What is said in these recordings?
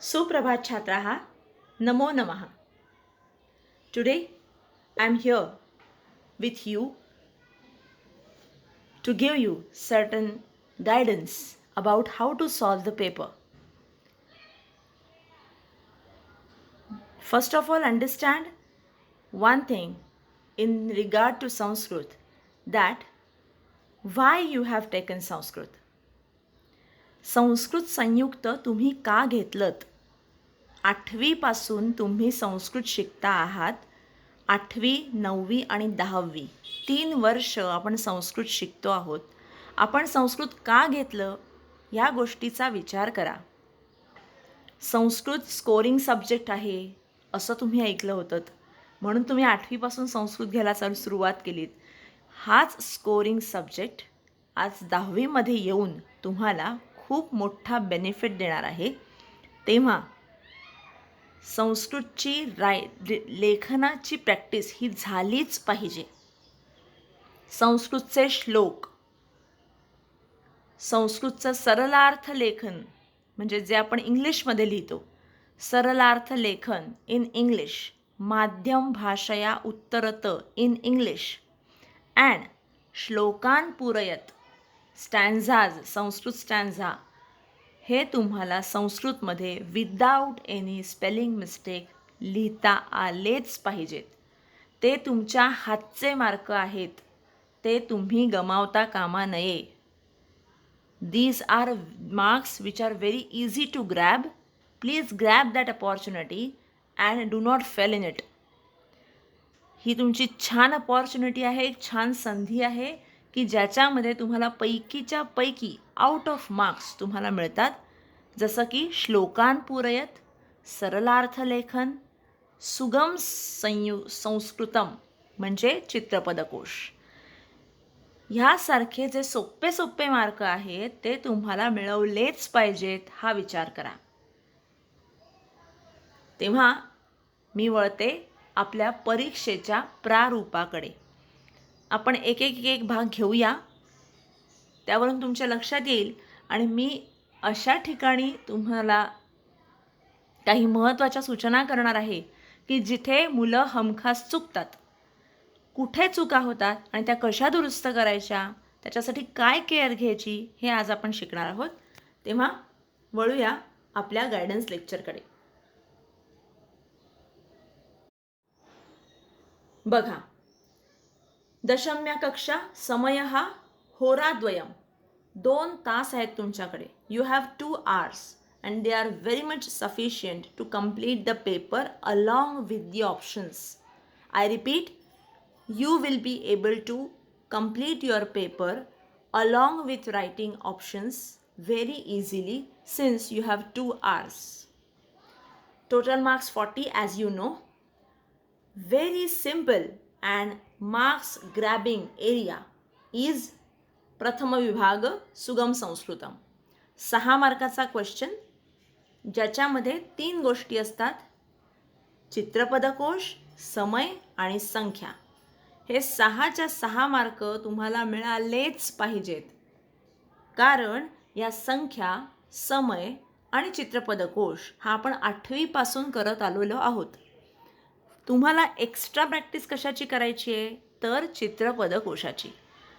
सुप्रभात छात्राः, नमो नमः. Today I am here with you to give you certain guidance about how to solve the paper. First of all, understand one thing in regard to Sanskrit, that why you have taken Sanskrit. Sanskrit संयुक्त तुम्ही का घेतलत? 8वीपासून तुम्ही संस्कृत शिकता आहात. 8वी, 9वी आणि 10वी 3 वर्ष आपण संस्कृत शिकतो आहोत. आपण संस्कृत का घेतलं या गोष्टीचा विचार करा. संस्कृत स्कोरिंग सब्जेक्ट आहे असं तुम्ही ऐकलं होतं, म्हणून तुम्ही 8वीपासून संस्कृत घ्यायला सुरुवात केलीत. हाच स्कोरिंग सब्जेक्ट आज 10वीमध्ये येऊन तुम्हाला खूप मोठा बेनिफिट देणार आहे. तेव्हा संस्कृतची लेखनाची प्रॅक्टिस ही झालीच पाहिजे. संस्कृतचे श्लोक, संस्कृतचं सरलार्थ लेखन म्हणजे जे आपण इंग्लिशमध्ये लिहितो, सरलार्थ लेखन इन इंग्लिश, माध्यम भाषया उत्तरत इन इंग्लिश, अँड श्लोकान पूरयत, स्टॅन्झाज, संस्कृत स्टॅन्झा, हे तुम्हाला संस्कृतमध्ये विदाऊट एनी स्पेलिंग मिस्टेक लिहिता आलेच पाहिजेत. ते तुमच्या हातचे मार्क आहेत, ते तुम्ही गमावता कामा नये. These are marks which are very easy to grab. Please grab that opportunity and do not fail in it. ही तुमची छान अपॉर्च्युनिटी आहे, एक छान संधी आहे की ज्याच्यामध्ये तुम्हाला पैकीच्या पैकी आउट ऑफ मार्क्स तुम्हाला मिळतात. जसं की श्लोकान पूरयत, सरलार्थ लेखन, सुगम संस्कृतम म्हणजे चित्रपदकोश, ह्यासारखे जे सोपे सोपे मार्क आहेत ते तुम्हाला मिळवलेच पाहिजेत, हा विचार करा. तेव्हा मी वळते आपल्या परीक्षेच्या प्रारूपाकडे. आपण एक एक एक भाग घेऊया, त्यावरून तुमच्या लक्षात येईल. आणि मी अशा ठिकाणी तुम्हाला काही महत्त्वाच्या सूचना करणार आहे की जिथे मुलं हमखास चुकतात, कुठे चुका होतात आणि त्या कशा दुरुस्त करायच्या, त्याच्यासाठी काय केअर घ्यायची, हे आज आपण शिकणार आहोत. तेव्हा वळूया आपल्या गायडन्स लेक्चरकडे. बघा, दशम्या कक्षा, समय हा होराद्वयम, 2 तास आहेत तुमच्याकडे. You have 2 hours and they are very much sufficient to complete the paper along with the options. I repeat, you will be able to complete your paper along with writing options very easily since you have 2 hours. Total marks 40 as you know. Very simple and marks grabbing area is प्रथम विभाग सुगम संस्कृतम. 6 मार्काचा question ज्याच्यामध्ये 3 गोष्टी असतात: चित्रपदकोश, समय आणि संख्या. हे 6च्या 6 मार्क तुम्हाला मिळालेच पाहिजेत, कारण या संख्या, समय आणि चित्रपदकोश हा आपण 8वीपासून करत आलेलो आहोत. तुम्हाला एक्स्ट्रा प्रॅक्टिस कशाची करायची आहे, तर चित्रपदकोशाची.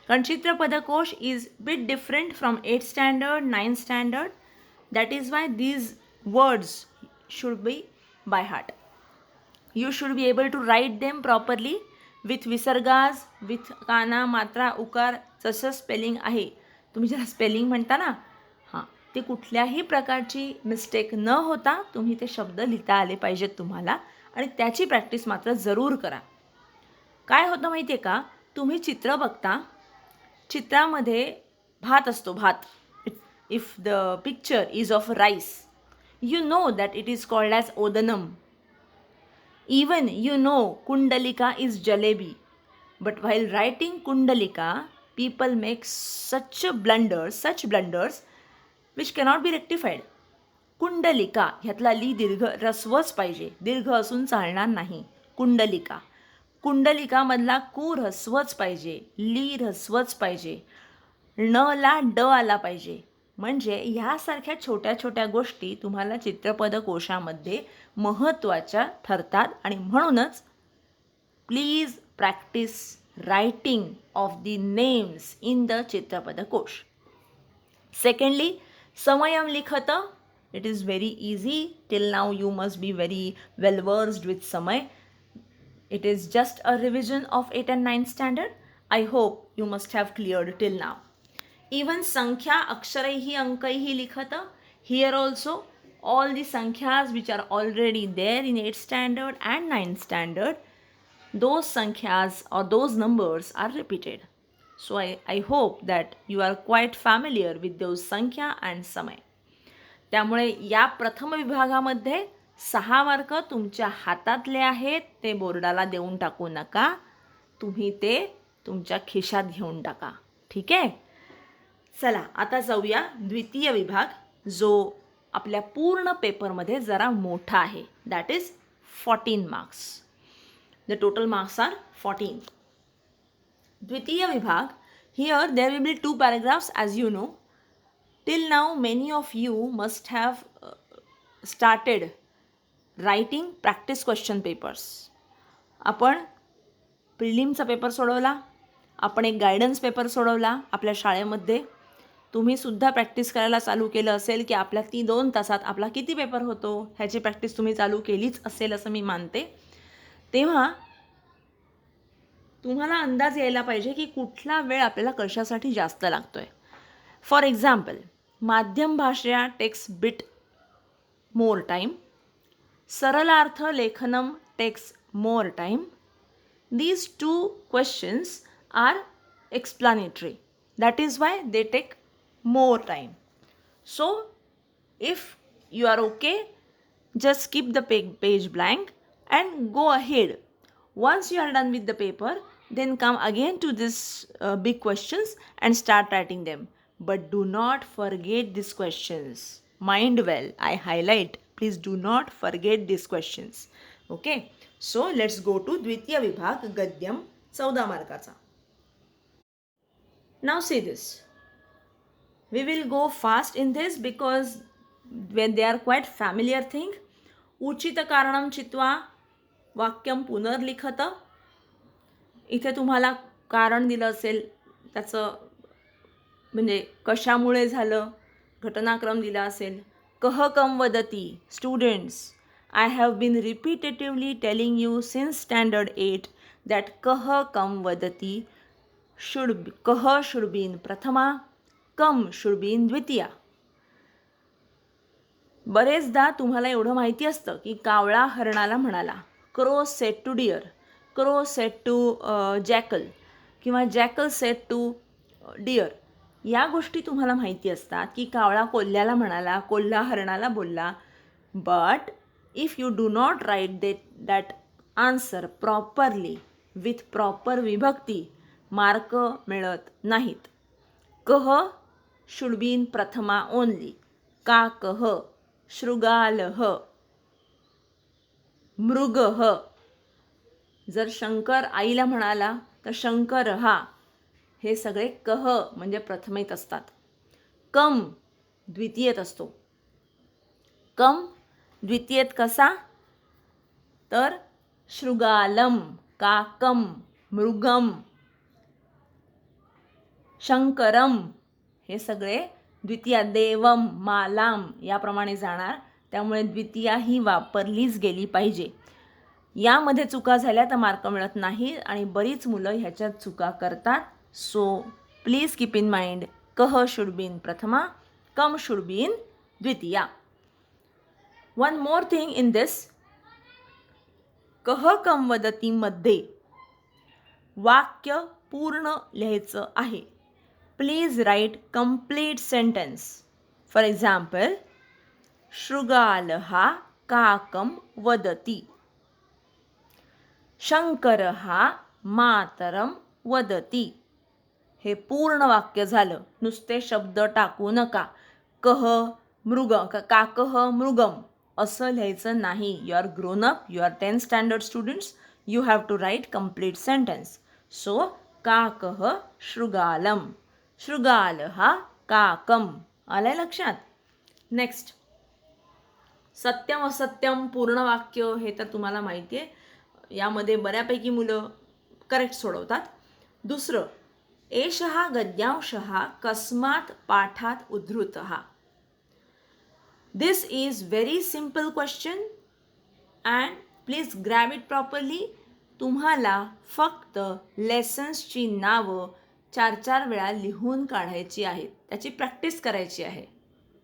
कारण चित्रपदकोश is bit different from 8th standard, 9th standard. That is why these words should be by heart. You should be able to write them properly with विसर्गाज, with काना, मात्रा, उकार, जसं स्पेलिंग आहे. तुम्ही ज्याला स्पेलिंग म्हणता ना, हां, ते कुठल्याही प्रकारची मिस्टेक न होता तुम्ही ते शब्द लिहिता आले पाहिजेत तुम्हाला, आणि त्याची प्रॅक्टिस मात्र जरूर करा. काय होतं माहिती आहे का, तुम्ही चित्र बघता, चित्रामध्ये भात असतो, भात. If the picture is of rice, you know that it is called as ओदनम. इवन यू नो कुंडलिका is jalebi. But while writing कुंडलिका, people make such blunders which cannot be rectified. कुंडलिका ह्यातला ली दीर्घ रस्वच पाहिजे, दीर्घ असून चालणार नाही. कुंडलिका, कुंडलिकामधला कू ऱ्हस्वच पाहिजे, ली ऱ्हस्वच पाहिजे, ण ला ड आला पाहिजे. म्हणजे ह्यासारख्या छोट्या छोट्या गोष्टी तुम्हाला चित्रपद कोशामध्ये महत्त्वाच्या ठरतात आणि म्हणूनच please practice writing of the names in the चित्रपद कोश. सेकंडली, समयम लिखत. It is very easy. Till now you must be very well versed with Samay. It is just a revision of 8 and 9 standard. I hope you must have cleared till now. Even Sankhya Aksharaihi Ankaihi Likhata. Here also all the Sankhya's which are already there in 8 standard and 9 standard, those Sankhya's or those numbers are repeated. So I hope that you are quite familiar with those Sankhya and Samay. त्यामुळे या प्रथम विभागामध्ये 6 mark तुमच्या हातातले आहेत, ते बोर्डाला देऊन टाकू नका. तुम्ही ते तुमच्या खिशात घेऊन टाका. ठीक आहे. चला आता जाऊया द्वितीय विभाग, जो आपल्या पूर्ण पेपरमध्ये जरा मोठा आहे. That is 14 marks. The total marks are 14. द्वितीय विभाग, here there will be 2 paragraphs as you know. Till now, many of you must have started writing practice question papers. आपण प्रिलिमचा पेपर सोडवला, आपण एक गायडन्स पेपर सोडवला आपल्या शाळेमध्ये. तुम्हीसुद्धा प्रॅक्टिस करायला चालू केलं असेल की आपल्या 2 तासात आपला किती पेपर होतो ह्याची प्रॅक्टिस तुम्ही चालू केलीच असेल असं मी मानते. तेव्हा तुम्हाला अंदाज यायला पाहिजे की कुठला वेळ आपल्याला कशासाठी जास्त लागतो आहे. फॉर एक्झाम्पल, माध्यम भाषा टेक्स बिट मोर टाईम, सरलार्थ लेखनम takes more time. These 2 questions are explanatory. That is why they take more time. So, if you are okay, just keep the page blank and go ahead. Once you are done with the paper, then come again to this big questions and start writing them. But do not forget these questions. Mind well, I highlight, please do not forget these questions. Okay, so let's go to द्वितीय विभाग गद्यम 14 मार्काचा. Now see this. We will go fast in this because when they are quite familiar thing. उचित कारणम चित्वा वाक्यम पुनर्लिखत. इथे तुम्हाला कारण दिलं असेल, त्याचं म्हणजे कशामुळे झालं, घटनाक्रम दिला असेल. कह कम वदती. Students, I have been repetitively telling you since standard 8 that कह कम वदती कह शुड बी इन प्रथमा, कम शुड बी इन द्वितीया. बरेचदा तुम्हाला एवढं माहिती असतं की कावळा हरणाला म्हणाला, crow said to deer, crow said to jackal किंवा जॅकल सेट टू डिअर. या गोष्टी तुम्हाला माहिती असतात की कावळा कोल्ह्याला म्हणाला, कोल्हा हरणाला बोलला. But if you do not write that answer properly with proper विभक्ती, मार्क मिळत नाहीत. कह शुड बी इन प्रथमा ओनली. काकः, शृगालः, मृगः. जर शंकर आईला म्हणाला तर शंकरहा. हे सगळे कह म्हणजे प्रथमेत असतात. कम द्वितीयेत असतो. कम द्वितीयेत कसा, तर शृगालम, काकम, मृगम, शंकरम. हे सगळे द्वितीया. देवम, मालाम याप्रमाणे जाणार. त्यामुळे द्वितीया ही वापरलीच गेली पाहिजे. यामध्ये चुका झाल्या तर मार्क मिळत नाही आणि बरीच मुलं ह्याच्यात चुका करतात. So please keep in mind, कह शुड बी इन प्रथमा, कम शुड बी इन द्वितीया. One more thing in this, कह कम वदतीमध्ये वाक्य पूर्ण लिहायचं आहे. Please write complete sentence. For example, शृगालः काकम वदती, शंकरः मातरम वदती. हे पूर्ण वाक्य झालं. नुसते शब्द टाकू नका. कह मृग, काकः मृगम असं लिहायचं नाही. You are grown up, you are 10th standard students, you have to write complete sentence. So काकः शृगालम, शृगालः काकम आलंय लक्षात? नेक्स्ट, सत्यम असत्यम पूर्ण वाक्य हे तर तुम्हाला माहिती आहे. यामध्ये बऱ्यापैकी मुलं करेक्ट सोडवतात. दुसरं, एषः गद्यांशः कस्मात् पाठात उद्धृतः. This is very simple question and please grab it properly. तुम्हाला फक्त लेसन्सची नावं 4-4 वेळा लिहून काढायची आहेत. त्याची प्रॅक्टिस करायची आहे.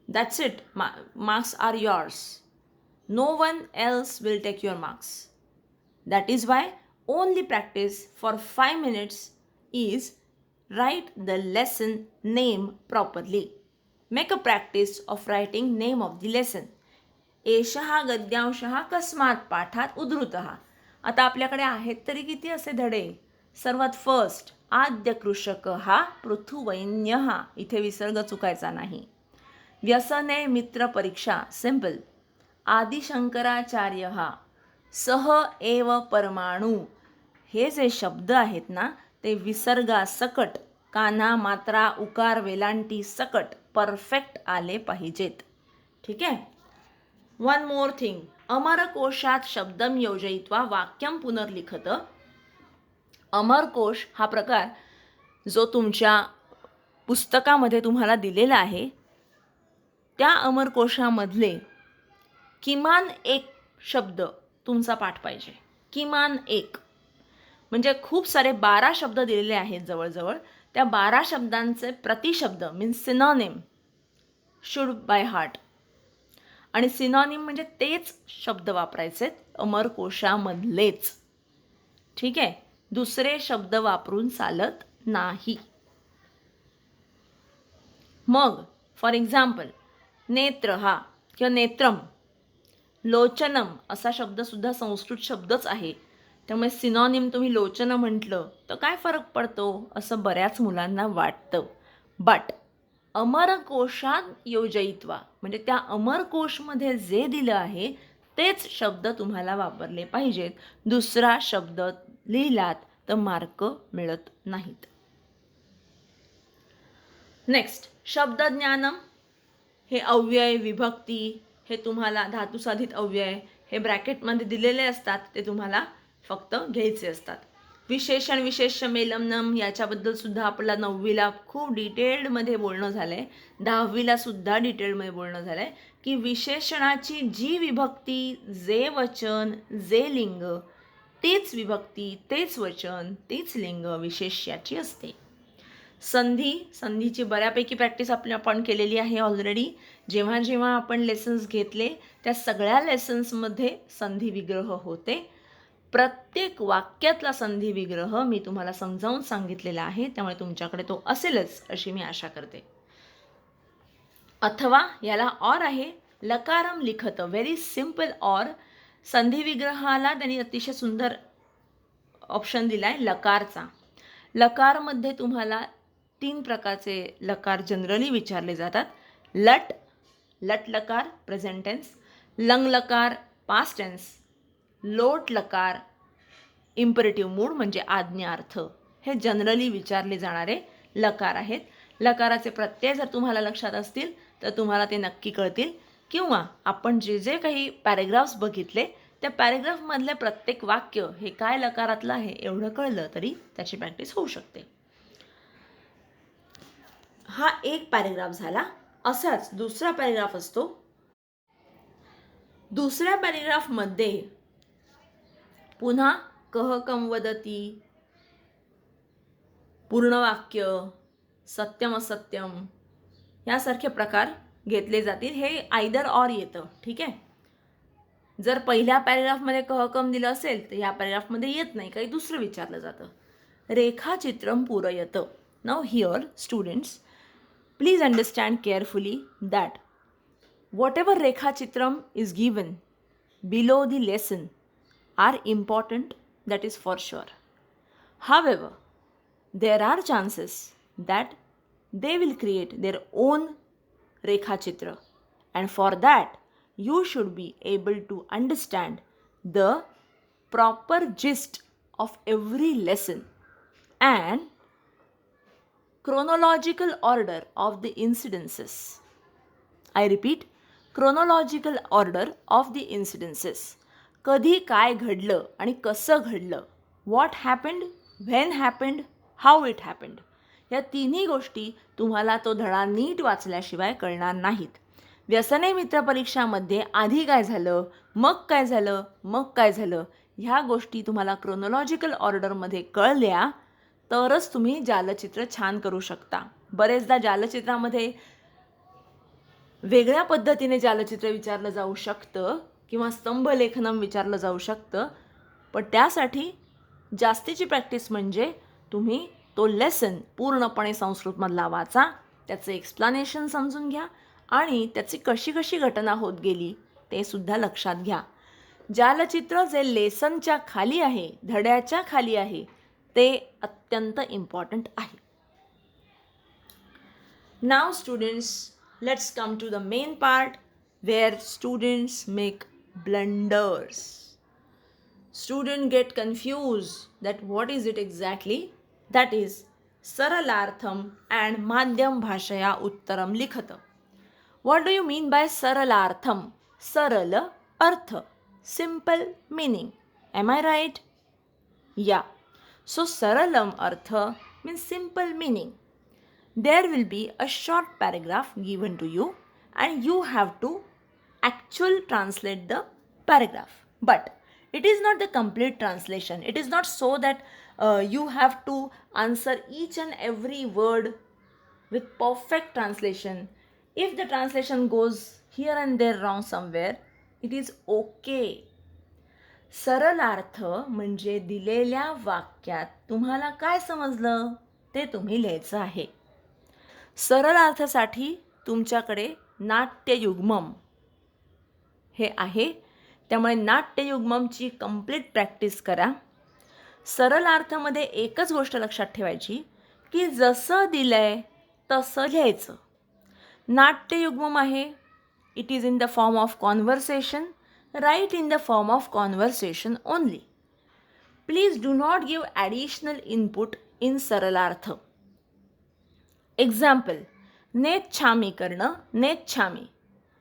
That's it. Marks are yours. No one else will take your marks. That is why only practice for 5 minutes is write the lesson name properly. Make a practice of writing name of the lesson. एषः गद्यांशः कस्मात् पाठात उद्धृतः. आता आपल्याकडे आहेत तरी किती असे धडे? सर्वात फर्स्ट, आद्य कृषकः पृथुवैन्यः. इथे विसर्ग चुकायचा नाही. व्यसने मित्र परीक्षा, सिंपल. आदिशंकराचार्यः सह एव परमाणु. हे जे शब्द आहेत ना ते विसर्गासकट, काना, मात्रा, उकार, वेलांटी सकट परफेक्ट आले पाहिजेत. ठीक आहे. वन मोर थिंग, अमरकोशात शब्दम योजयित्वा वाक्यम पुनर्लिखत. अमरकोश हा प्रकार जो तुमच्या पुस्तकामध्ये तुम्हाला दिलेला आहे, त्या अमरकोशामधले किमान एक शब्द तुमचा पाठ पाहिजे. किमान एक म्हणजे खूप सारे 12 शब्द दिलेले आहेत जवळजवळ. त्या 12 शब्दांचे प्रतिशब्द means synonym should by heart. आणि सिनॉनिम म्हणजे तेच शब्द वापरायचे अमरकोशामधलेच. ठीक आहे. दुसरे शब्द वापरून चालत नाही. मग फॉर एक्झाम्पल, नेत्रहा किंवा नेत्रम, लोचनम असा शब्दसुद्धा संस्कृत शब्दच आहे. त्यामुळे सिनॉनिम तुम्ही लोचन म्हटलं तर काय फरक पडतो असं बऱ्याच मुलांना वाटतं. बट अमरकोशात योजयित्वा म्हणजे त्या अमरकोशमध्ये जे दिलं आहे तेच शब्द तुम्हाला वापरले पाहिजेत. दुसरा शब्द लिहिलात तर मार्क मिळत नाहीत. नेक्स्ट, शब्दज्ञानम. हे अव्यय, विभक्ती हे तुम्हाला धातुसाधित अव्यय हे ब्रॅकेटमध्ये दिलेले असतात, ते तुम्हाला फक्त घ्यायचे असतात. विशेषण विशेष्य मेलमनम याच्याबद्दल सुद्धा आपल्याला 9वीला खूप डिटेल्डमध्ये बोलणं झालं आहे. 10वीला सुद्धा डिटेल्डमध्ये बोलणं झालं आहे की विशेषणाची जी विभक्ती, जे वचन, जे लिंग, तेच विभक्ती, तेच वचन, तेच लिंग विशेष्याची असते. संधीची बऱ्यापैकी प्रॅक्टिस आपण केलेली आहे ऑलरेडी. जेव्हा जेव्हा आपण लेसन्स घेतले त्या सगळ्या लेसन्समध्ये संधी विग्रह होते. प्रत्येक वाक्यातला संधी विग्रह मी तुम्हाला समजावून सांगितलेला आहे, त्यामुळे तुमच्याकडे तो असेलच अशी मी आशा करते. अथवा याला ऑर आहे, लकारम लिखत, व्हेरी सिम्पल ऑर. संधी विग्रहाला त्यांनी अतिशय सुंदर ऑप्शन दिला आहे लकारचा. लकारमध्ये तुम्हाला 3 प्रकारचे लकार जनरली विचारले जातात. लट लकार प्रेझेंट टेन्स, लंग लकार पास्ट टेन्स, लोट लकार इम्परेटिव्ह मूड म्हणजे आज्ञार्थ. हे जनरली विचारले जाणारे लकार आहेत. लकाराचे प्रत्यय जर तुम्हाला लक्षात असतील तर तुम्हाला ते नक्की कळतील. किंवा आपण जे जे काही पॅरेग्राफ्स बघितले त्या पॅरेग्राफमधले प्रत्येक वाक्य हे काय लकारातलं आहे एवढं कळलं तरी त्याची प्रॅक्टिस होऊ शकते. हा एक पॅरेग्राफ झाला. असाच दुसरा पॅरेग्राफ असतो. दुसऱ्या पॅरेग्राफमध्ये पुन्हा कह कम वदती, पूर्ण वाक्य, सत्यम असत्यम यासारखे प्रकार घेतले जातील. हे आयदर ऑर येतं. ठीक आहे. जर पहिल्या पॅरेग्राफमध्ये कह कम दिलं असेल तर ह्या पॅरेग्राफमध्ये येत नाही, काही दुसरं विचारलं जातं. रेखाचित्रम पूरयत. Now here students, please understand carefully that whatever Rekha Chitram is given below the lesson are important, that is for sure. However, there are chances that they will create their own Rekha Chitra, and for that you should be able to understand the proper gist of every lesson and chronological order of the incidences. I repeat, chronological order of the incidences. कधी काय घडलं आणि कसं घडलं. What happened, when happened, how it happened. या तिन्ही गोष्टी तुम्हाला तो धडा नीट वाचल्याशिवाय कळणार नाहीत. व्यसने मित्र परीक्षामध्ये आधी काय झालं, मग काय झालं, मग काय झालं, ह्या गोष्टी तुम्हाला क्रोनॉलॉजिकल ऑर्डरमध्ये कळल्या तरच तुम्ही जालचित्र छान करू शकता. बरेचदा जालचित्रामध्ये वेगळ्या पद्धतीने जालचित्र विचारलं जाऊ शकतं किंवा स्तंभलेखनम विचारलं जाऊ शकतं. पण त्यासाठी जास्तीची प्रॅक्टिस म्हणजे तुम्ही तो लेसन पूर्णपणे संस्कृतमधला वाचा, त्याचं एक्सप्लानेशन समजून घ्या आणि त्याची कशी कशी घटना होत गेली ते सुद्धा लक्षात घ्या. जालचित्र जे लेसनच्या खाली आहे, धड्याच्या खाली आहे, ते अत्यंत इम्पॉर्टंट आहे. नाव students, let's come to the main part where students make blunders. Students get confused that what is it exactly? That is Saralartham and Madhyam Bhashaya Uttaram Likhata. What do you mean by Saralartham? Sarala Artha, simple meaning. Am I right? Yeah. So Saralam Artha means simple meaning. There will be a short paragraph given to you and you have to actually translate the paragraph. But it is not the complete translation. It is not so that you have to answer each and every word with perfect translation. If the translation goes here and there wrong somewhere, it is okay. सरलार्थ म्हणजे दिलेल्या वाक्यात तुम्हाला काय समजलं ते तुम्ही लिहायचं आहे. सरलार्थासाठी तुमच्याकडे नाट्ययुग्मम हे आहे, त्यामुळे नाट्ययुग्ममची कंप्लीट प्रॅक्टिस करा. सरलार्थामध्ये एकच गोष्ट लक्षात ठेवायची की जसं दिलंय तसं लिहायचं. नाट्ययुग्मम आहे, it is in the form of conversation, write in the form of conversation only. Please do not give additional input in सरलार्थ. एक्झाम्पल, नेच्छामी करणं, नेच्छामी.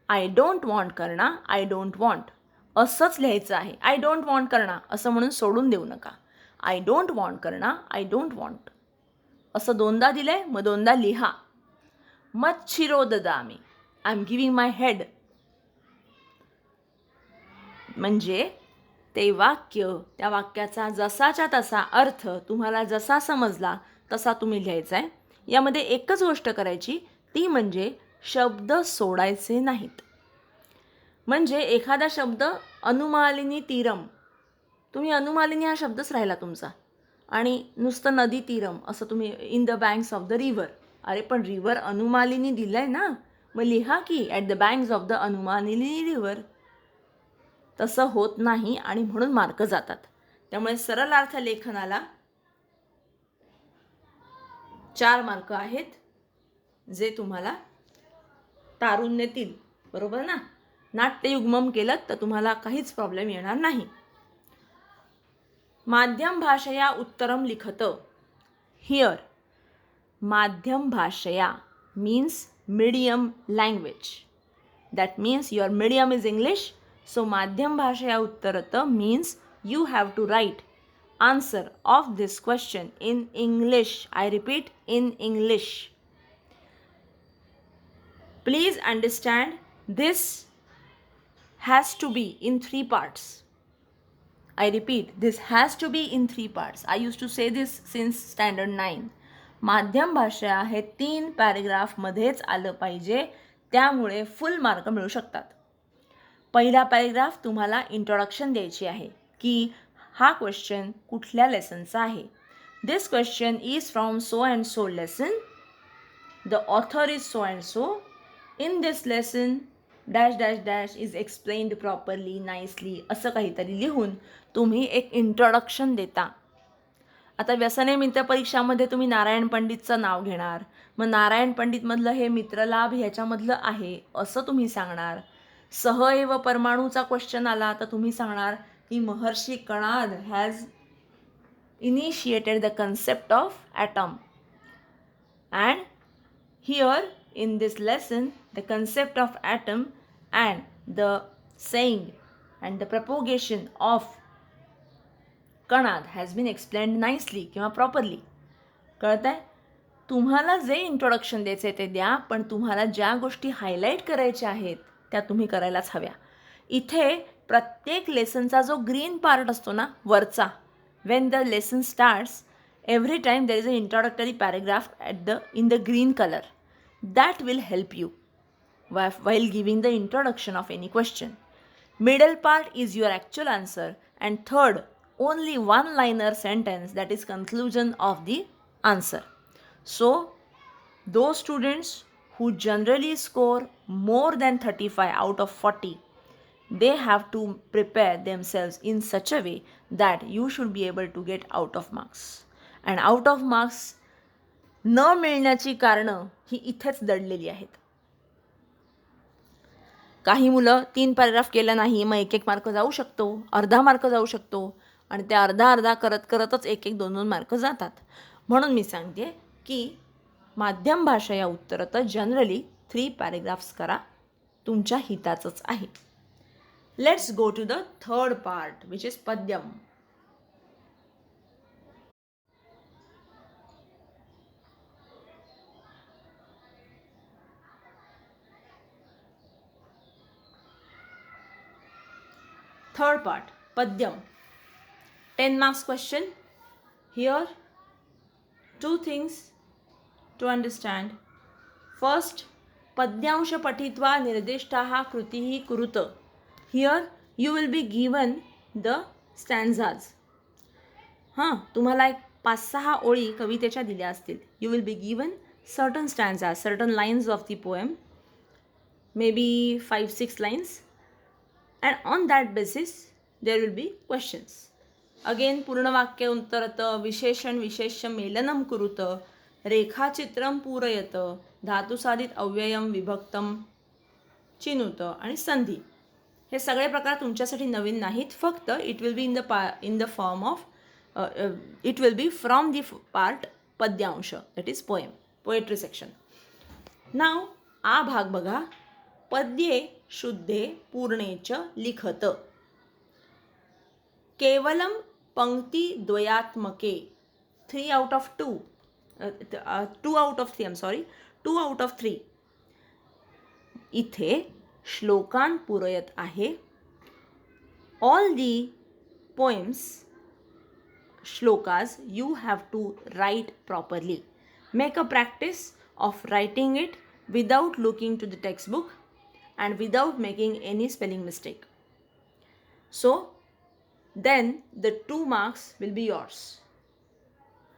आय डोंट वॉन्ट करणं, आय डोंट वॉन्ट. असंच लिहायचं आहे. आय डोंट वॉन्ट करणं असं म्हणून सोडून देऊ नका. आय डोंट वॉन्ट करणं, आय डोंट वॉन्ट असं दोनदा दिलं आहे, मग दोनदा लिहा. मच्छिरो ददामी, I am giving my head. म्हणजे ते वाक्य, त्या वाक्याचा जसाच्या तसा अर्थ तुम्हाला जसा समजला तसा तुम्ही लिहायचा आहे. यामध्ये एकच गोष्ट करायची, ती म्हणजे शब्द सोडायचे नाहीत. म्हणजे एखादा शब्द अनुमालिनी तीरम, तुम्ही अनुमालिनी हा शब्दच राहिला तुमचा आणि नुसतं नदी तीरम असं तुम्ही in the banks of the river. अरे पण रिव्हर अनुमालिनी दिलं आहे ना, मग लिहा की at the banks of the Anumalini river. तसं होत नाही आणि म्हणून मार्क जातात. त्यामुळे सरलार्थ लेखनाला 4 मार्क आहेत जे तुम्हाला तारून नेतील. बरोबर ना. नाट्ययुग्मम केलं तर तुम्हाला काहीच प्रॉब्लेम येणार नाही. माध्यम भाषया उत्तरम लिखत. हिअर माध्यम भाषया means medium language. That means your medium is English. So माध्यम भाषया उत्तरत means you have to write answer of this question in English. I repeat, in English. Please understand, this has to be in 3 parts. I repeat, this has to be in 3 parts. I used to say this since standard 9. माध्यम भाषा हे 3 पॅरेग्राफमध्येच आलं पाहिजे, त्यामुळे फुल mark मिळू शकतात. पहिला paragraph तुम्हाला इंट्रोडक्शन द्यायची आहे की हा क्वेश्चन कुठल्या लेसनचा आहे. This question is from so and so lesson. The author is so and so. In this lesson dash dash dash is explained properly, nicely असं काहीतरी लिहून तुम्ही एक इंट्रोडक्शन देता. आता व्यसने मित्र परीक्षामध्ये तुम्ही नारायण पंडितचं नाव घेणार, मग नारायण पंडितमधलं हे मित्रलाभ ह्याच्यामधलं आहे असं तुम्ही सांगणार. सहएव परमाणूचा क्वेश्चन आला तर तुम्ही सांगणार की Maharshi Kanad has initiated the concept of atom. And here in this lesson the concept of atom and the saying and the propagation of Kanad has been explained nicely किंवा properly. कळत आहे? तुम्हाला जे इंट्रोडक्शन द्यायचे ते द्या, पण तुम्हाला ज्या गोष्टी हायलाईट करायच्या आहेत त्या तुम्ही करायलाच हव्या. इथे प्रत्येक लेसनचा जो ग्रीन पार्ट असतो ना वरचा, Wien the lesson starts every time there is an introductory paragraph in the green color that will help you while giving the introduction of any question. Middle part is your actual answer, and third only one liner sentence, that is conclusion of the answer. So those students who generally score more than 35 out of 40, they have to prepare themselves in such a way that you should be able to get out of marks. And out of marks न मिळण्याची कारणं ही इथेच दडलेली आहेत. काही मुलं 3 paragraph केलं नाही, मग 1-1 मार्क जाऊ शकतो, अर्धा मार्क जाऊ शकतो, आणि ते अर्धा करतच 1-1, 2-2 मार्क जातात. म्हणून मी सांगते की माध्यम भाषा या उत्तरात जनरली 3 पॅराग्राफ्स करा, तुमच्या हिताचंच आहे. Let's go to the third part which is पद्यम. Third part, Padyam. 10 marks question. Here, 2 things to understand. First, Padyansh Patitva Nirdishtaha Krutihi Kuruta. Here, you will be given the stanzas. तुम्हाला एक 5-6 ओळी कवितेच्या दिल्या असतील. You will be given certain stanzas, certain lines of the poem, maybe 5-6 lines. And on that basis there will be questions. Again पूर्ण वाक्य उत्तरत, विशेषण विशेष्य मेलनम कुरुत, रेखाचित्रम पूरयत, धातुसाधित अव्ययम विभक्तम चिनुत आणि संधी. हे सगळे प्रकार तुमच्यासाठी नवीन नाहीत. फक्त it will be in the form of it will be from the part पद्यांश, that is poem, poetry section. नाव आ भाग बघा. पद्ये शुद्धे पूर्णेच लिखत, केवलम पंक्तिद्वयात्मके, 3 out of 2, 2 out of 3, I'm sorry, 2 out of 3. इथे श्लोकान पुरयत आहे. All the poems, shlokas, you have to write properly. Make a practice of writing it without looking to the textbook and without making any spelling mistake. So then the 2 marks will be yours.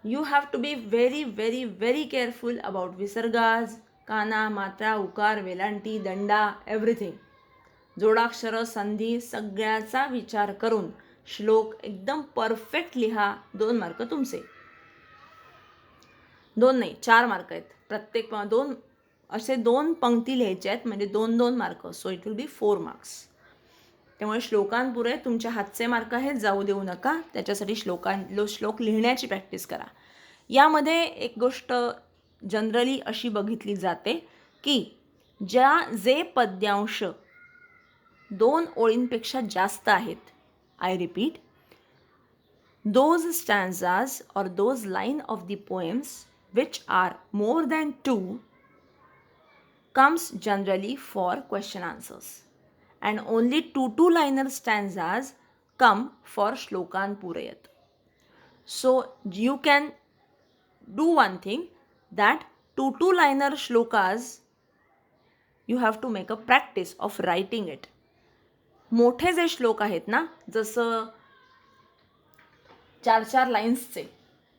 You have to be very, very, very careful about visargas, kana, matra, ukar, velanti, danda, everything. जोडाक्षर, संधी सगळ्याचा विचार करून श्लोक एकदम perfect लिहा. 2 mark तुमचे. 2 नाही, 4 mark आहेत. प्रत्येक 2 असे 2 पंक्ती लिहायच्या आहेत, म्हणजे 2-2 mark. So it will B 4 marks. त्यामुळे श्लोकांपुरे तुमच्या हातचे मार्क आहेत, जाऊ देऊ नका. त्याच्यासाठी श्लोक लिहिण्याची प्रॅक्टिस करा. यामध्ये एक गोष्ट जनरली अशी बघितली जाते की जे पद्यांश 2 ओळींपेक्षा जास्त आहेत, आय रिपीट, दोज स्टॅन्झाज और those line of the poems which are more than 2 comes generally for question answers, and only 2-liner stanzas come for shlokan purayat. So you can do one thing, that 2-liner shlokas you have to make a practice of writing it. मोठे जे श्लोक आहेत ना, जसं 4-4 लाईन्सचे,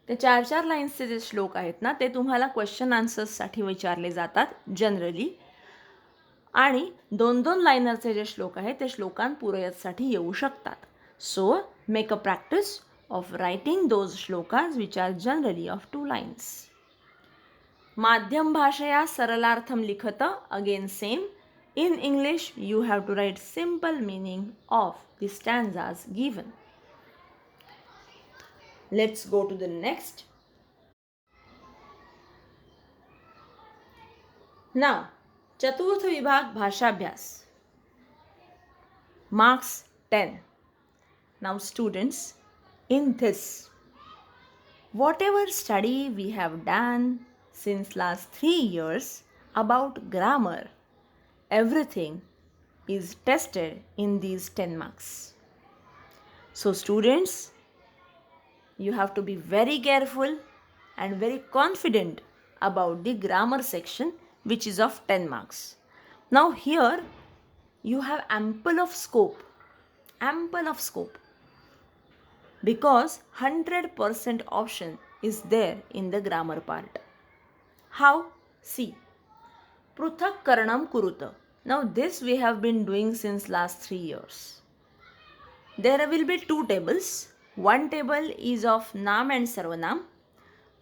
ते 4-4 लाईन्सचे जे श्लोक आहेत ना, ते तुम्हाला क्वेश्चन आन्सर्ससाठी विचारले जातात जनरली. आणि 2-2 लाईनरचे जे श्लोक आहेत ते श्लोकान पुरयतसाठी येऊ शकतात. So make a practice of writing those श्लोकाज which are generally of 2 lines. माध्यम भाषया सरलार्थम लिखत, again same. In English, you have to write simple meaning of the stanzas given. Let's go to the next. Now, चतुर्थ विभाग भाषाभ्यास. Marks 10. Now students, in this, whatever study we have done since last 3 years about grammar, everything is tested in these 10 marks. So students, you have to be very careful and very confident about the grammar section, which is of 10 marks. Now here you have ample of scope, because 100% option is there in the grammar part. How? See, पृथक करणम कुरुत. Now this we have been doing since last 3 years. There will be 2 tables. One table is of naam and sarvanam.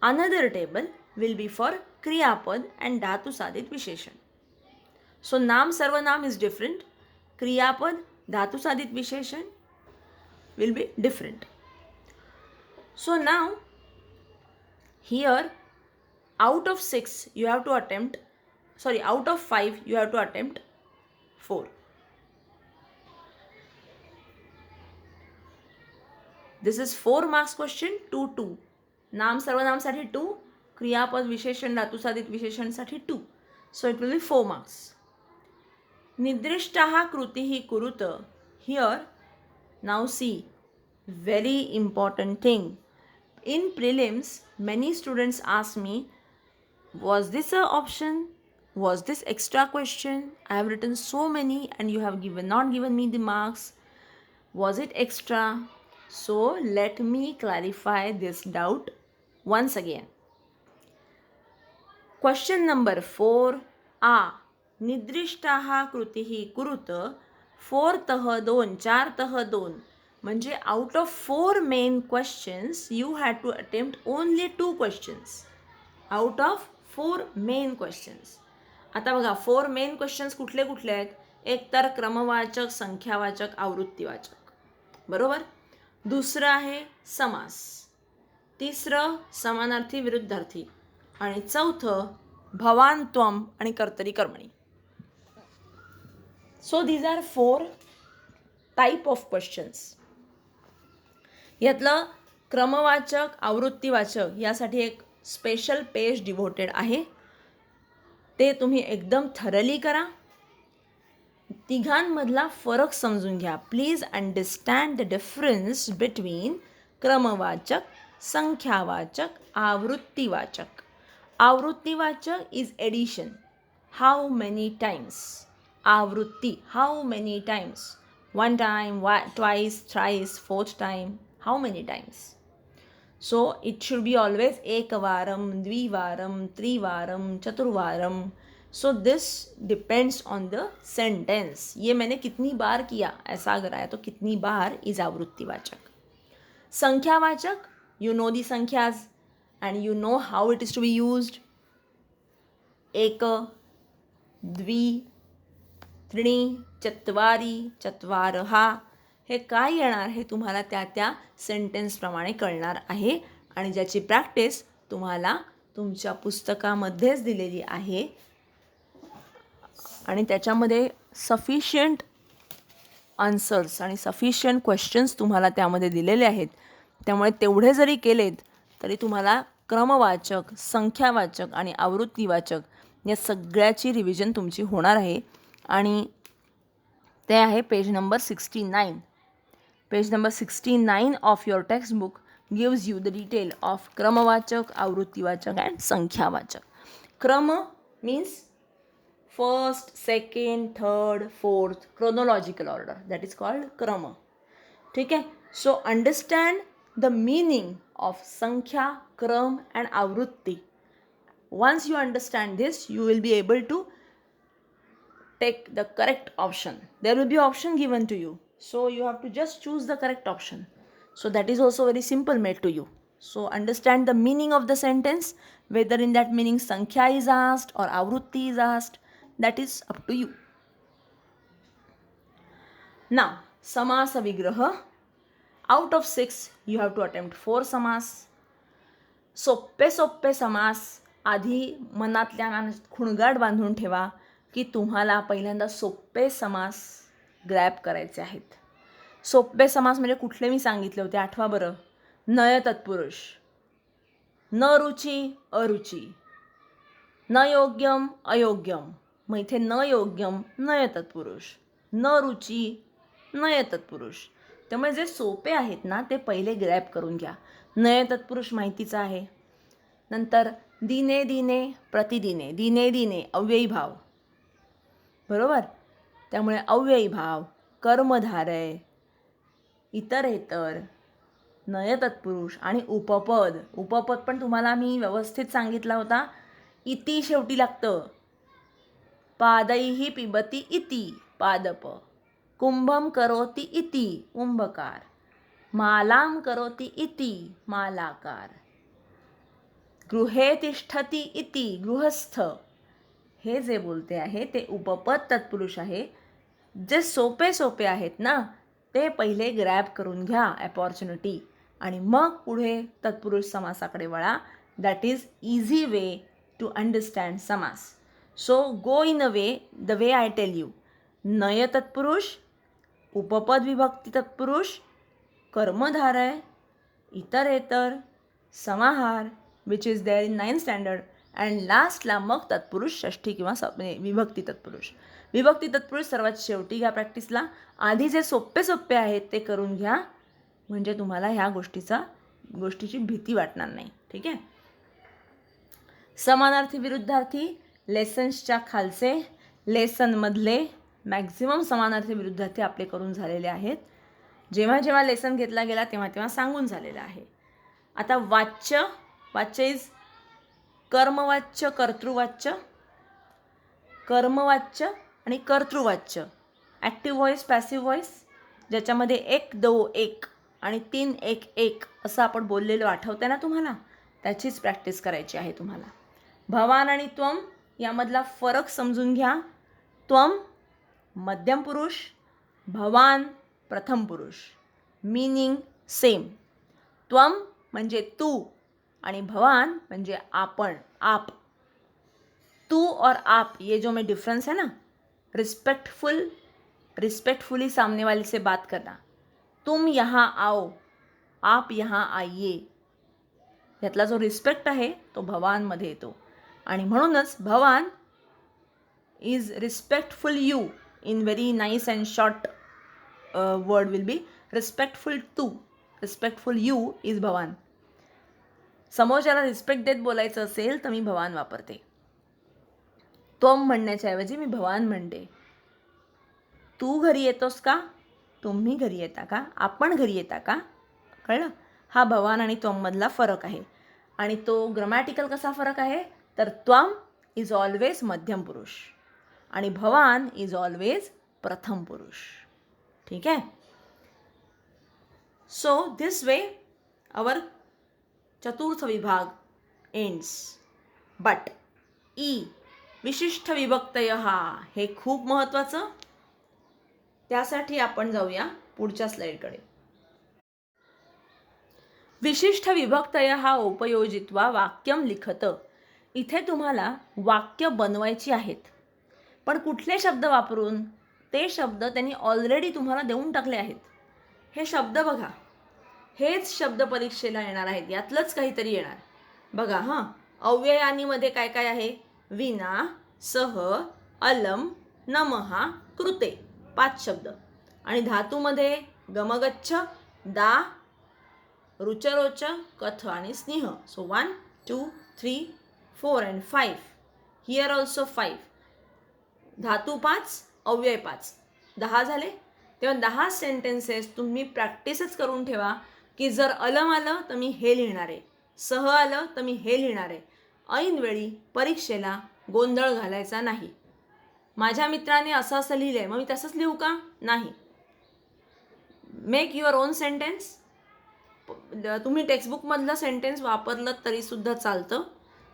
Another table will be for kriyapad and dhatu sadit visheshan. So naam sarvanam is different. Kriyapad dhatu sadit visheshan will be different. So now here out of 6 you have to attempt, out of 5 you have to attempt 4. This is 4 marks question, 2. नाम सर्वनामसाठी 2, क्रियापद विशेषण धातुसाधित विशेषणसाठी 2. So it will be 4 marks. निद्रिष्टाः कृतिः कुरुत. Here, now see, very important thing. In prelims, many students ask me, was this an option? Was this extra question? I have written so many and you have not given me the marks. Was it extra? So let me clarify this doubt once again. Question number 4. निद्रिष्टाः कृतिः कुरुत 4तः 2, 4तः 2. म्हणजे out of 4 main questions you had to attempt only 2 questions. Out of 4 main questions. आता बघा 4 main questions कुठले कुठले आहेत? एक तर क्रमवाचक, संख्यावाचक, आवृत्तीवाचक. बरोबर? दुसरं आहे समास. तिसरं समानार्थी विरुद्धार्थी. आणि चौथं भवान त्वम आणि कर्तरी कर्मणी. So these are 4 type of questions. यातलं क्रमवाचक, आवृत्तीवाचक यासाठी एक स्पेशल पेज डिव्होटेड आहे. ते तुम्ही एकदम थरली करा. तिघांमधला फरक समजून घ्या. Please understand the difference between क्रमवाचक, संख्यावाचक, आवृत्तीवाचक. आवृत्तीवाचक is edition. How many times. आवृत्ती, how many times. 1 time, twice, thrice, 4th time. How many times? So it should be always ekavaram, dvivaram, trivaram, chaturvaram. So this depends on the sentence. ये मैंने कितनी बार KIA ऐसा अगर आया तो कितनी बार is आवृत्तिवाचक. संख्यावाचक, you know the संख्याज and you know how it is to be used. एक, द्वि, त्रिणी, चत्वारी, चत्वारः. हे काय येणार हे तुम्हाला त्या सेंटेन्सप्रमाणे कळणार आहे आणि ज्याची प्रॅक्टिस तुम्हाला तुमच्या पुस्तकामध्येच दिलेली आहे आणि त्याच्यामध्ये सफिशियंट आन्सर्स आणि सफिशियंट क्वेश्चन्स तुम्हाला त्यामध्ये दिलेले आहेत. त्यामुळे तेवढे जरी केलेत तरी तुम्हाला क्रमवाचक, संख्यावाचक आणि आवृत्तीवाचक या सगळ्याची रिव्हिजन तुमची होणार आहे. आणि ते आहे page number 69. Page number 69 of your textbook gives you the detail of Kramavachak, Avruttivachak and Sankhya-vachak. Krama means first, second, third, fourth, chronological order. That is called Krama. ठीक है? So understand the meaning of Sankhya, Kram and Avrutti. Once you understand this, you will be able to take the correct option. There will be option given to you. So you have to just choose the correct option. So that is also very simple made to you. So understand the meaning of the sentence, whether in that meaning sankhya is asked or avrutti is asked, that is up to you. Now, samasa vigraha. Out of 6, you have to attempt 4 samas. सोप्पे समास आधी मनातल्या खुणगाट बांधून ठेवा. की तुम्हाला पहिल्यांदा सोपे समास ग्रॅब करायचे आहेत. सोपे समास म्हणजे कुठले मी सांगितले होते आठवा बरं. नय तत्पुरुष, न रुची अरुची, न योग्यम अयोग्यम. मग इथे न योग्यम नय तत्पुरुष, न रुची नय तत्पुरुष. त्यामुळे जे सोपे आहेत ना ते पहिले ग्रॅब करून घ्या. नय तत्पुरुष माहितीचं आहे. नंतर दिने दिने प्रतिदिने, दिने दिने अव्ययी भाव, बरोबर. त्यामुळे अव्ययी भाव, कर्मधारय, इतरेतर, नय तत्पुरुष आणि उपपद. उपपद पण तुम्हाला मी व्यवस्थित सांगितला होता. इति शेवटी लागतं. पादैहि पिबती इति पादप, कुंभम करोति इति कुंभकार, मालाम करोति इति मालाकार, गृहे तिष्ठती इति गृहस्थ. हे जे बोलते आहे ते उपपद तत्पुरुष आहे. जे सोपे सोपे आहेत ना ते पहिले ग्रॅब करून घ्या अपॉर्च्युनिटी आणि मग पुढे तत्पुरुष समासाकडे वळा. That is easy way to understand समास. So go in a way the way I tell you. नय तत्पुरुष, उपपद विभक्ती तत्पुरुष, कर्मधारय, इतरेतर, समाहार which is there in 9th standard and लास्टला मग तत्पुरुष षष्ठी किंवा विभक्ती तत्पुरुष. विभक्ती तत्पुरुष सर्वात शेवटी घ्या प्रॅक्टिसला. आधी जे सोपे सोपे आहेत ते करून घ्या म्हणजे तुम्हाला ह्या गोष्टीची भीती वाटणार नाही. ठीक आहे. समानार्थी विरुद्धार्थी लेसन्सच्या खालचे, लेसनमधले मॅक्झिमम समानार्थी विरुद्धार्थी आपले करून झालेले आहेत. जेव्हा जेव्हा लेसन घेतला गेला तेव्हा तेव्हा सांगून झालेलं आहे. आता वाच्य. वाच्य इज कर्मवाच्य, कर्तृवाच्य, कर्मवाच्य आणि कर्तृवाच्य. ॲक्टिव्ह व्हॉईस, पॅसिव्ह व्हॉईस, ज्याच्यामध्ये 1 2 1 आणि 3 1 1 असं आपण बोललेलो आठवते ना तुम्हाला. त्याचीच प्रॅक्टिस करायची आहे तुम्हाला. भवान आणि त्वम यामधला फरक समजून घ्या. त्वम मध्यम पुरुष, भवान प्रथम पुरुष. Meaning same. त्वम म्हणजे तू आणि भवान म्हणजे आपण, आप. तू और आप ये जो में डिफरेंस है ना, रिस्पेक्टफुली सामने वाले से बात करना. तुम यहाँ आओ, आप यहाँ आइए. यातला जो रिस्पेक्ट आहे तो भवानमध्ये येतो आणि म्हणूनच भवान is respectful you. In very nice and short word will be respectful to. Respectful you is भवान. समोरच्याला रिस्पेक्ट देत बोलायचं असेल तर मी भवान वापरते. त्वम म्हणण्याच्या ऐवजी मी भवान म्हणते. तू घरी येतोस का, तुम्ही घरी येता का, आपण घरी येता का. कळलं. हा भवान आणि त्वममधला फरक आहे. आणि तो ग्रामॅटिकल कसा फरक आहे तर त्वम इज ऑलवेज मध्यम पुरुष आणि भवान इज ऑलवेज प्रथम पुरुष. ठीक आहे. सो दिस वे आवर चतुर्थ विभाग एंड्स. बट ई विशिष्ट विभक्तय हे खूप महत्त्वाचं. त्यासाठी आपण जाऊया पुढच्या स्लाईडकडे. विशिष्ट विभक्तय उपयोजित्वा वाक्यम लिखत. इथे तुम्हाला वाक्य बनवायची आहेत. पण कुठले शब्द वापरून, ते शब्द त्यांनी ऑलरेडी तुम्हाला देऊन टाकले आहेत. हे शब्द बघा, हेच शब्द परीक्षेला येणार आहेत. यातलंच काहीतरी येणार. बघा हां. अव्ययानीमध्ये काय काय आहे. विना, सह, अलम, नमहा, कृते. 5 शब्द. आणि धातूमध्ये गमगच्छ, दा, रुचरोच, कथ आणि स्नेह. So 1 2 3 4 and 5. Here also 5. धातू 5, अव्यय 5. 10 झाले. तेव्हा 10 सेंटेन्सेस तुम्ही प्रॅक्टिसच करून ठेवा की जर अलम आलं तर मी हे लिहिणार आहे, सह आलं तर मी हे लिहिणार आहे. ऐनवेळी परीक्षेला गोंधळ घालायचा नाही. माझ्या मित्राने असं असं लिहिलं आहे मग मी तसंच लिहू का, नाही. Make your on sentence. तुम्ही टेक्स्टबुकमधलं सेंटेन्स वापरलं तरीसुद्धा चालतं.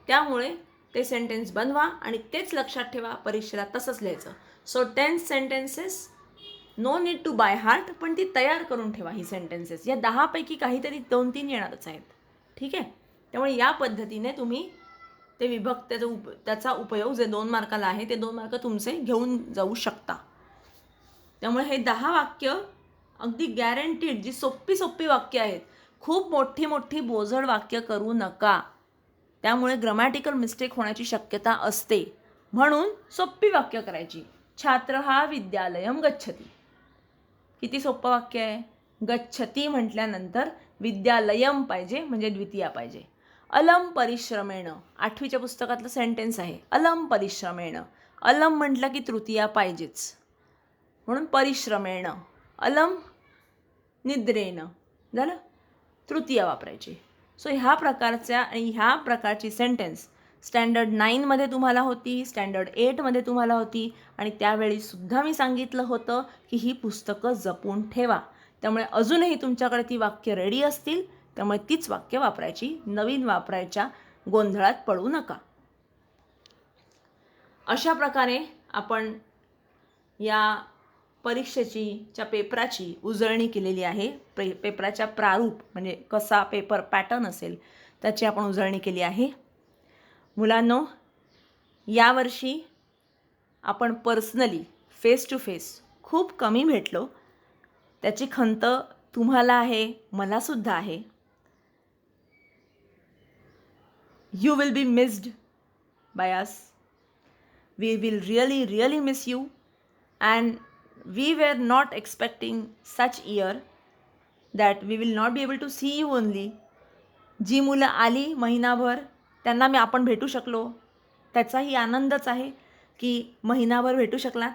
त्यामुळे ते सेंटेन्स बनवा आणि तेच लक्षात ठेवा. परीक्षेला तसंच लिहायचं. So 10 sentences, no need to by heart, पण ती तयार करून ठेवा ही सेंटेन्सेस. या 10 पैकी काहीतरी 2-3 येणारच आहेत. ठीक आहे. त्यामुळे या पद्धतीने तुम्ही ते विभक्त त्याचा उपयोग जे 2 मार्काला आहे ते 2 मार्क तुमचे घेऊन जाऊ शकता. त्यामुळे हे 10 वाक्य अगदी गॅरंटीड, जी सोपी सोपी वाक्य आहेत. खूप मोठी मोठी बोजड वाक्य करू नका, त्यामुळे ग्रामॅटिकल मिस्टेक होण्याची शक्यता असते. म्हणून सोपी वाक्य करायची. छात्र हा विद्यालयम गच्छति. किती सोपं वाक्य आहे. गच्छति म्हटल्यानंतर विद्यालयम पाहिजे, म्हणजे द्वितीया पाहिजे. अलम परिश्रमेण, 8वीच्या पुस्तकातलं सेंटेन्स आहे. अलम परिश्रमेण, अलम म्हटलं की तृतीया पाहिजेच, म्हणून परिश्रमेण. अलम निद्रेण झालं, तृतीया वापरायची. सो ह्या प्रकारच्या आणि ह्या प्रकारची सेंटेन्स स्टँडर्ड 9मध्ये तुम्हाला होती, स्टँडर्ड 8मध्ये तुम्हाला होती, आणि त्यावेळीसुद्धा मी सांगितलं होतं की ही पुस्तकं जपून ठेवा. त्यामुळे अजूनही तुमच्याकडे ती वाक्य रेडी असतील, त्यामुळे तीच वाक्य वापरायची, नवीन वापरायच्या गोंधळात पडू नका. अशा प्रकारे आपण या परीक्षेच्या पेपराची उजळणी केलेली आहे. पेपराच्या प्रारूप म्हणजे कसा पेपर पॅटर्न असेल त्याची आपण उजळणी केली आहे. मुलांनो, यावर्षी आपण पर्सनली फेस टू फेस खूप कमी भेटलो. त्याची खंत तुम्हाला आहे, मलासुद्धा आहे. You will be missed by us. We will really miss you, and we were not expecting such year that we will not be able to see you only. जी मुलं आली महिनाभर त्यांना आपण भेटू शकलो, त्याचाही आनंदच आहे की महिनाभर भेटू शकला.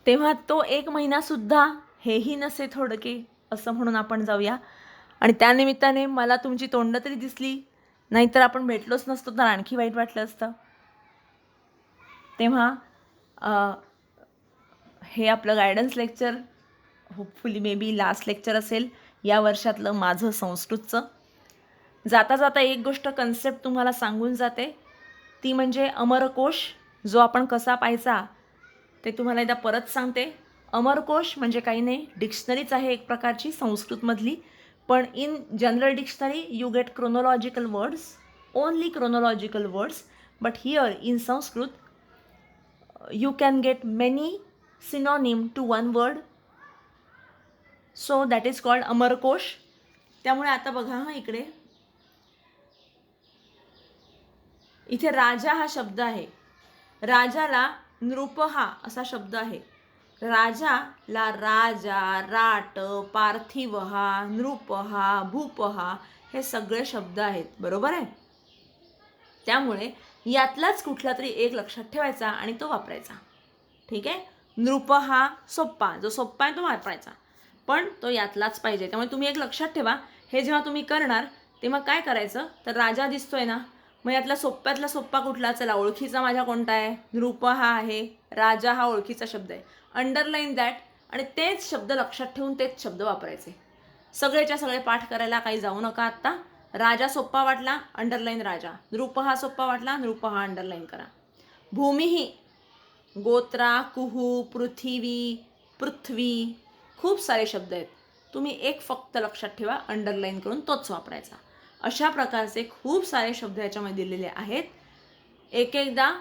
तेव्हा तो 1 महिनासुद्धा हेही नसे थोडके, असं म्हणून आपण जाऊया. आणि त्यानिमित्ताने मला तुमची तोंड तरी दिसली, नाहीतर आपण भेटलोच नसतो तर आणखी वाईट वाटलं असतं. तेव्हा हे आपलं guidance lecture hopefully may be last lecture असेल या वर्षातलं माझं संस्कृतचं. जाता जाता एक गोष्ट कन्सेप्ट तुम्हाला सांगून जाते, ती म्हणजे अमरकोश, जो आपण कसा पाहायचा ते तुम्हाला एकदा परत सांगते. अमरकोश म्हणजे काही नाही, डिक्शनरीच आहे एक प्रकारची संस्कृतमधली. पण in general dictionary you get chronological words, only chronological words. But here in Sanskrit you can get many synonym to one word, so that is called Amarkosh. त्यामुळे आता बघा हा इकडे, इथे राजा हा शब्द आहे. राजाला नृपहा असा शब्द आहे. राजाला राजा, राट, पार्थिवहा, नृपहा, भूपहा हे सगळे शब्द आहेत, बरोबर आहे. त्यामुळे यातलाच कुठला तरी एक लक्षात ठेवायचा आणि तो वापरायचा. ठीक आहे. नृप हा सोप्पा, जो सोप्पा आहे तो वापरायचा, पण तो यातलाच पाहिजे. त्यामुळे तुम्ही एक लक्षात ठेवा, हे जेव्हा तुम्ही करणार तेव्हा काय करायचं, तर राजा दिसतोय ना, मग यातला सोप्प्यातला सोप्पा कुठला, चला ओळखीचा माझ्या कोणता आहे, नृप हा आहे, राजा हा ओळखीचा शब्द आहे. अंडरलाईन दॅट, आणि तेच शब्द लक्षात ठेवून तेच शब्द वापरायचे. सगळेच्या सगळे पाठ करायला काही जाऊ नका आत्ता. राजा सोप्पा वाटला, अंडरलाईन राजा. नृप हा सोप्पा वाटला, नृप हा अंडरलाईन करा. भूमिही, गोत्रा, कुहू, पृथ्वी, पृथ्वी, खूप सारे शब्द आहेत. तुम्ही एक फक्त लक्षात ठेवा, अंडरलाईन करून तोच वापरायचा. अशा प्रकारचे खूप सारे शब्द याच्यामध्ये दिलेले आहेत. एक एकदा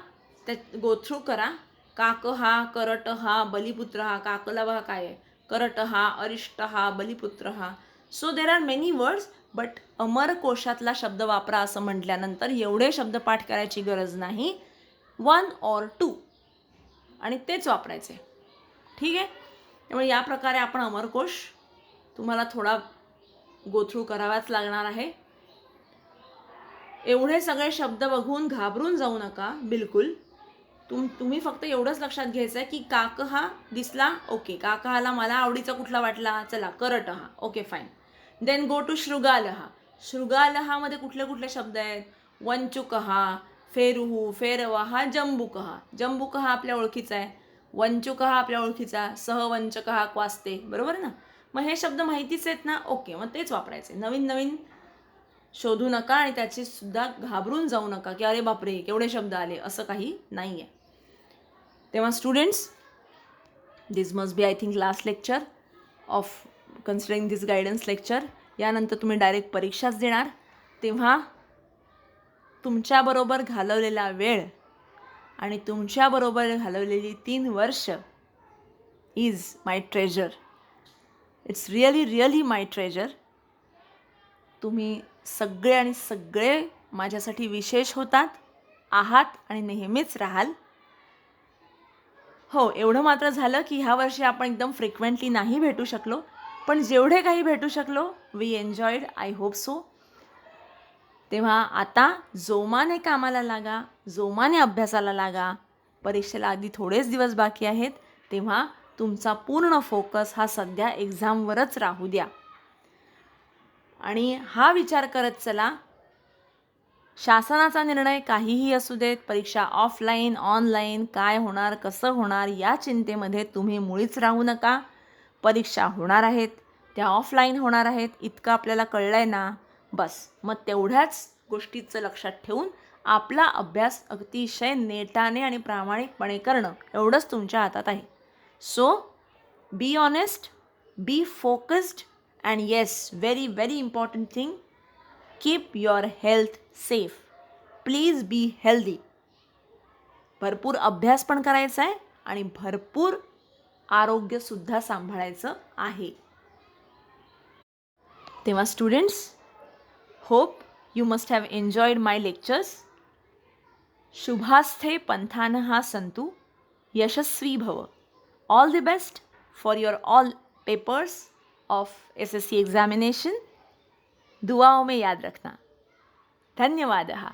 त्या गो थ्रू करा. काक हा, करट हा, बलिपुत्र हा. काकला बघा काय आहे, करट हा, अरिष्ट हा, बलिपुत्र हा. So there are many words, but अमरकोशातला शब्द वापरा असं म्हटल्यानंतर एवढे शब्द पाठ करायची गरज नाही. 1 or 2 आणि तेच वापरायचे. ठीक आहे. त्यामुळे या प्रकारे आपण अमरकोश तुम्हाला थोडा गो थ्रू करावाच लागणार आहे. एवढे सगळे शब्द बघून घाबरून जाऊ नका बिलकुल. तुम्ही फक्त एवढंच लक्षात घ्यायचं आहे की काक हा दिसला, ओके, काकहाला मला आवडीचा कुठला वाटला, चला करट हा, okay fine. Then go to शृगालहा. शृगालहामध्ये कुठले कुठले शब्द आहेत, वंचुकहा, फेरुहू, फेरवाहा, जंबुकहा. जंबुकहा आपल्या ओळखीचा आहे, वंचुकहा आपल्या ओळखीचा, सहवंचकहा, क्वास्ते, बरोबर ना. मग हे शब्द माहितीच आहेत ना, ओके, मग तेच वापरायचे. नवीन नवीन शोधू नका आणि त्याची सुद्धा घाबरून जाऊ नका की अरे बापरे केवढे शब्द आले, असं काही नाही आहे. तेव्हा students, this must be I think last lecture of considering this guidance lecture. यानंतर तुम्ही डायरेक्ट परीक्षाच देणार. तेव्हा तुमच्याबरोबर घालवलेला वेळ आणि तुमच्याबरोबर घालवलेली 3 वर्ष is my treasure. It's really really my treasure. तुम्ही सगळे आणि सगळे माझ्यासाठी विशेष होतात, आहात आणि नेहमीच राहाल. हो, एवढं मात्र झालं की ह्या वर्षी आपण एकदम फ्रिक्वेंटली नाही भेटू शकलो, पण जेवढे काही भेटू शकलो we enjoyed. I hope so. तेव्हा आता जोमाने कामाला लागा, जोमाने अभ्यासाला लागा. परीक्षेला अगदी थोडेच दिवस बाकी आहेत, तेव्हा तुमचा पूर्ण फोकस हा सध्या एक्झामवरच राहू द्या. आणि हा विचार करत चला, शासनाचा निर्णय काहीही असू देत, परीक्षा ऑफलाईन, ऑनलाईन, काय होणार, कसं होणार या चिंतेमध्ये तुम्ही मुळीच राहू नका. परीक्षा होणार आहेत, त्या ऑफलाईन होणार आहेत, इतकं आपल्याला कळलं आहे ना. बस मग तेवढ्याच गोष्टीचं लक्षात ठेवून आपला अभ्यास अतिशय नेटाने आणि प्रामाणिकपणे करणं एवढंच तुमच्या हातात आहे. So be honest, be focused and yes, very very important thing, keep your health safe. Please be healthy. भरपूर अभ्यास पण करायचा आहे आणि भरपूर आरोग्यसुद्धा सांभाळायचं आहे. तेव्हा students, hope you must have enjoyed my lectures. शुभास्थे पंथानः सन्तु, यशस्वी भव. All the best for your all papers of SSC examination. दुआओं में याद रखना. धन्यवादः.